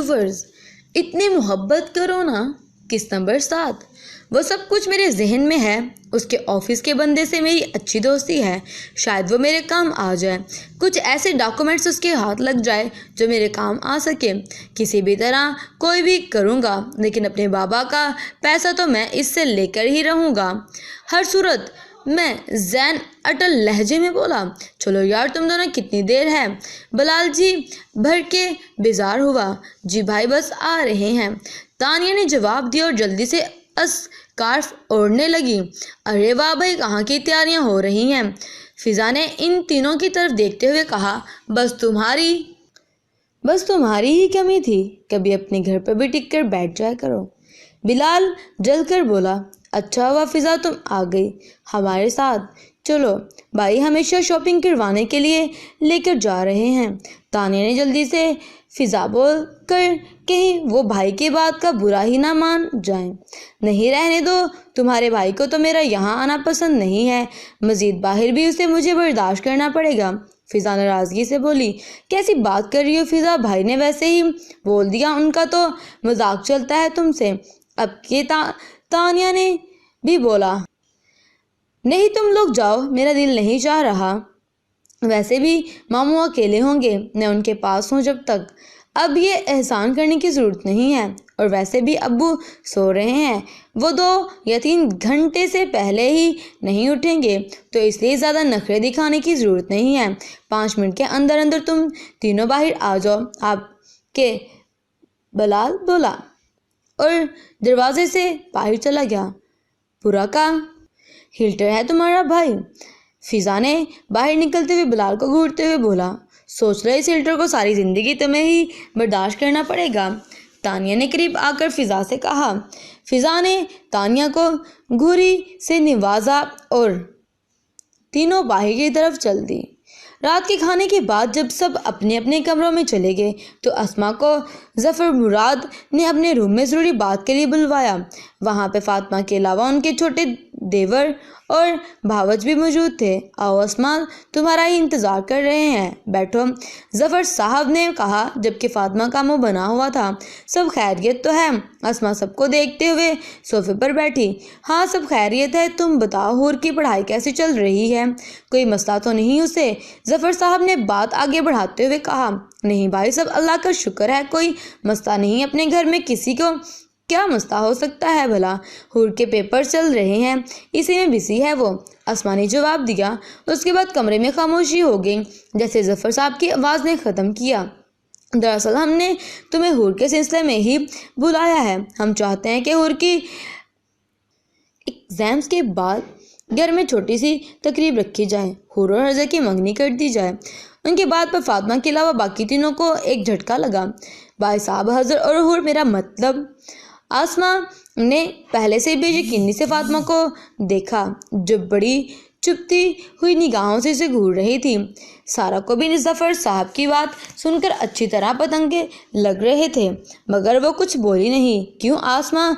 Lowers, اتنی محبت کرو نا۔ کس نمبر 7؟ وہ سب کچھ میرے ذہن میں ہے۔ اس کے آفس کے بندے سے میری اچھی دوستی ہے، شاید وہ میرے کام آ جائے۔ کچھ ایسے ڈاکومنٹس اس کے ہاتھ لگ جائے جو میرے کام آ سکے۔ کسی بھی طرح کوئی بھی کروں گا، لیکن اپنے بابا کا پیسہ تو میں اس سے لے کر ہی رہوں گا ہر صورت۔ میں زین اٹل لہجے میں بولا۔ چلو یار، تم دونوں کتنی دیر ہے؟ بلال جی بھر کے بیزار ہوا۔ جی بھائی بس آ رہے ہیں، تانیہ نے جواب دیا اور جلدی سے اسکارف اوڑھنے لگی۔ ارے واہ بھائی، کہاں کی تیاریاں ہو رہی ہیں؟ فضا نے ان تینوں کی طرف دیکھتے ہوئے کہا۔ بس تمہاری ہی کمی تھی، کبھی اپنے گھر پر بھی ٹک کر بیٹھ جایا کرو۔ بلال جل کر بولا۔ اچھا ہوا فضا تم آ گئی ہمارے ساتھ، چلو بھائی ہمیشہ شاپنگ کروانے کے لیے لے کر جا رہے ہیں۔ تانیہ نے جلدی سے فضا بول کر کہیں وہ بھائی کی بات کا برا ہی نہ مان جائیں۔ نہیں رہنے دو، تمہارے بھائی کو تو میرا یہاں آنا پسند نہیں ہے، مزید باہر بھی اسے مجھے برداشت کرنا پڑے گا۔ فضا ناراضگی سے بولی۔ کیسی بات کر رہی ہو فضا، بھائی نے ویسے ہی بول دیا، ان کا تو مذاق چلتا ہے تم سے۔ اب کے تانیہ نے بھی بولا۔ نہیں تم لوگ جاؤ، میرا دل نہیں چاہ رہا، ویسے بھی ماموں اکیلے ہوں گے، میں ان کے پاس ہوں جب تک۔ اب یہ احسان کرنے کی ضرورت نہیں ہے، اور ویسے بھی ابو سو رہے ہیں، وہ 2 یا 3 گھنٹے سے پہلے ہی نہیں اٹھیں گے، تو اس لیے زیادہ نخرے دکھانے کی ضرورت نہیں ہے۔ 5 منٹ کے اندر اندر تم تینوں باہر آ جاؤ آپ کے، بلال بولا اور دروازے سے باہر چلا گیا۔ پورا کا ہلٹر ہے تمہارا بھائی، فضا نے باہر نکلتے ہوئے بلال کو گھورتے ہوئے بولا۔ سوچ رہے اس ہلٹر کو ساری زندگی تمہیں ہی برداشت کرنا پڑے گا، تانیہ نے قریب آ کر فضا سے کہا۔ فضا نے تانیہ کو گھوری سے نوازا اور تینوں باہر کی طرف چل دی۔ رات کے کھانے کے بعد جب سب اپنے اپنے کمروں میں چلے گئے تو اسما کو ظفر مراد نے اپنے روم میں ضروری بات کے لیے بلوایا۔ وہاں پہ فاطمہ کے علاوہ ان کے چھوٹے دیور اور بھاوج بھی موجود تھے۔ آؤ اسما، تمہارا ہی انتظار کر رہے ہیں، بیٹھو، ظفر صاحب نے کہا جبکہ فاطمہ کا منہ بنا ہوا تھا۔ سب خیریت تو ہے؟ اسما سب کو دیکھتے ہوئے صوفے پر بیٹھی۔ ہاں سب خیریت ہے، تم بتاؤ حور کی پڑھائی کیسی چل رہی ہے؟ کوئی مسئلہ تو نہیں اسے؟ ظفر صاحب نے بات آگے بڑھاتے ہوئے کہا۔ نہیں بھائی سب اللہ کا شکر ہے، کوئی مسئلہ نہیں، اپنے گھر میں کسی کو کیا مسئلہ ہو سکتا ہے بھلا؟ حور کے پیپر چل رہے ہیں، اسی میں بزی ہے وہ، اسما نے جواب دیا۔ اس کے بعد کمرے میں خاموشی ہو گئی۔ جیسے ظفر صاحب کی آواز نے ختم کیا۔ دراصل ہم نے تمہیں حور کے سلسلے میں ہی بلایا ہے، ہم چاہتے ہیں کہ حور کی ایگزامز کے بعد گھر میں چھوٹی سی تقریب رکھی جائے، حور اور حضر کی منگنی کر دی جائے۔ ان کی بات پر فاطمہ کے علاوہ باقی تینوں کو ایک جھٹکا لگا۔ بھائی صاحب، حضر اور حور میرا مطلب؟ اسما نے پہلے سے بے یقینی سے فاطمہ کو دیکھا جو بڑی چپتی ہوئی نگاہوں سے اسے گھور رہی تھی۔ سارا کو بھی ظفر صاحب کی بات سن کر اچھی طرح پتنگے لگ رہے تھے، مگر وہ کچھ بولی نہیں۔ کیوں اسما،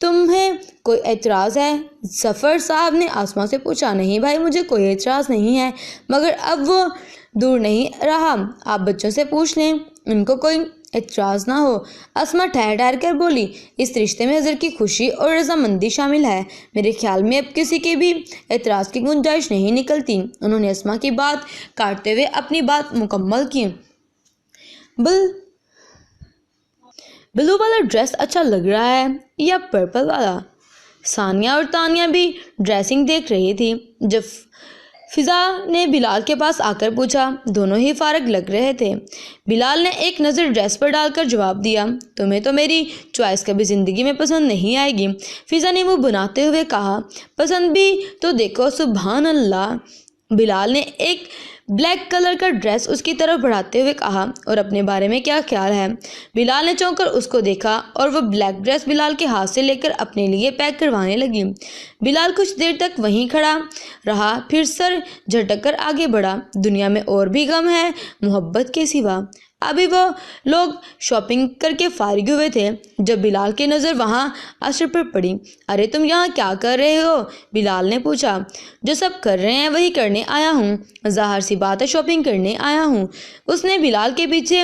تمہیں کوئی اعتراض ہے؟ ظفر صاحب نے اسما سے پوچھا۔ نہیں بھائی مجھے کوئی اعتراض نہیں ہے، مگر اب وہ دور نہیں رہا، آپ بچوں سے پوچھ لیں، ان کو کوئی اعتراض نہ ہو۔ اسما ٹھہر ٹھہر کر بولی۔ اس رشتے میں حضر کی خوشی اور رضامندی شامل ہے، میرے خیال میں اب کسی کے بھی اعتراض کی گنجائش نہیں نکلتی۔ انہوں نے اسما کی بات کاٹتے ہوئے اپنی بات مکمل کی۔ بلو والا ڈریس اچھا لگ رہا ہے یا پرپل والا؟ ثانیہ اور تانیہ بھی ڈریسنگ دیکھ رہی تھی جب فضا نے بلال کے پاس آ کر پوچھا۔ دونوں ہی فارغ لگ رہے تھے۔ بلال نے ایک نظر ڈریس پر ڈال کر جواب دیا۔ تمہیں تو میری چوائس کبھی زندگی میں پسند نہیں آئے گی، فضا نے منہ بناتے ہوئے کہا۔ پسند بھی تو دیکھو، سبحان اللہ۔ بلال نے ایک بلیک کلر کا ڈریس اس کی طرف بڑھاتے ہوئے کہا۔ اور اپنے بارے میں کیا خیال ہے؟ بلال نے چونک کر اس کو دیکھا اور وہ بلیک ڈریس بلال کے ہاتھ سے لے کر اپنے لیے پیک کروانے لگی۔ بلال کچھ دیر تک وہیں کھڑا رہا، پھر سر جھٹک کر آگے بڑھا۔ دنیا میں اور بھی غم ہے محبت کے سوا۔ ابھی وہ لوگ شاپنگ کر کے فارغ ہوئے تھے جب بلال کی نظر وہاں عصر پر پڑی۔ ارے تم یہاں کیا کر رہے ہو؟ بلال نے پوچھا۔ جو سب کر رہے ہیں وہی کرنے آیا ہوں، ظاہر سی بات ہے شاپنگ کرنے آیا ہوں، اس نے بلال کے پیچھے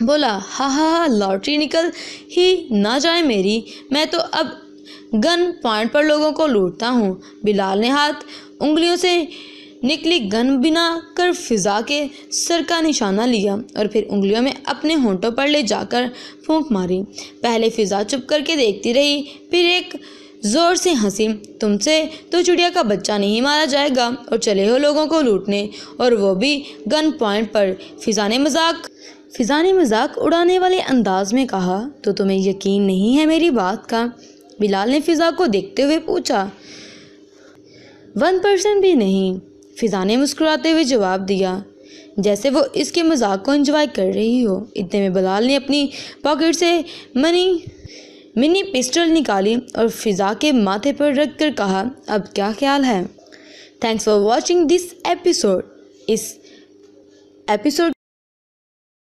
بولا ہاں ہاں ہاں لاٹری نکل ہی نہ جائے میری، میں تو اب گن پوائنٹ پر لوگوں کو لوٹتا ہوں۔ بلال نے ہاتھ انگلیوں سے نکلی گن بنا کر فضا کے سر کا نشانہ لیا اور پھر انگلیوں میں اپنے ہونٹوں پر لے جا کر پھونک ماری۔ پہلے فضا چپ کر کے دیکھتی رہی، پھر ایک زور سے ہنسی۔ تم سے تو چڑیا کا بچہ نہیں مارا جائے گا اور چلے ہو لوگوں کو لوٹنے، اور وہ بھی گن پوائنٹ پر۔ فضا نے مذاق اڑانے والے انداز میں کہا، تو تمہیں یقین نہیں ہے میری بات کا؟ بلال نے فضا کو دیکھتے ہوئے پوچھا۔ 1% بھی نہیں، فضا نے مسکراتے ہوئے جواب دیا، جیسے وہ اس کے مذاق کو انجوائے کر رہی ہو۔ اتنے میں بلال نے اپنی پاکٹ سے منی پسٹل نکالی اور فضا کے ماتھے پر رکھ کر کہا، اب کیا خیال ہے؟ Thanks for watching this episode. اس ایپیسوڈ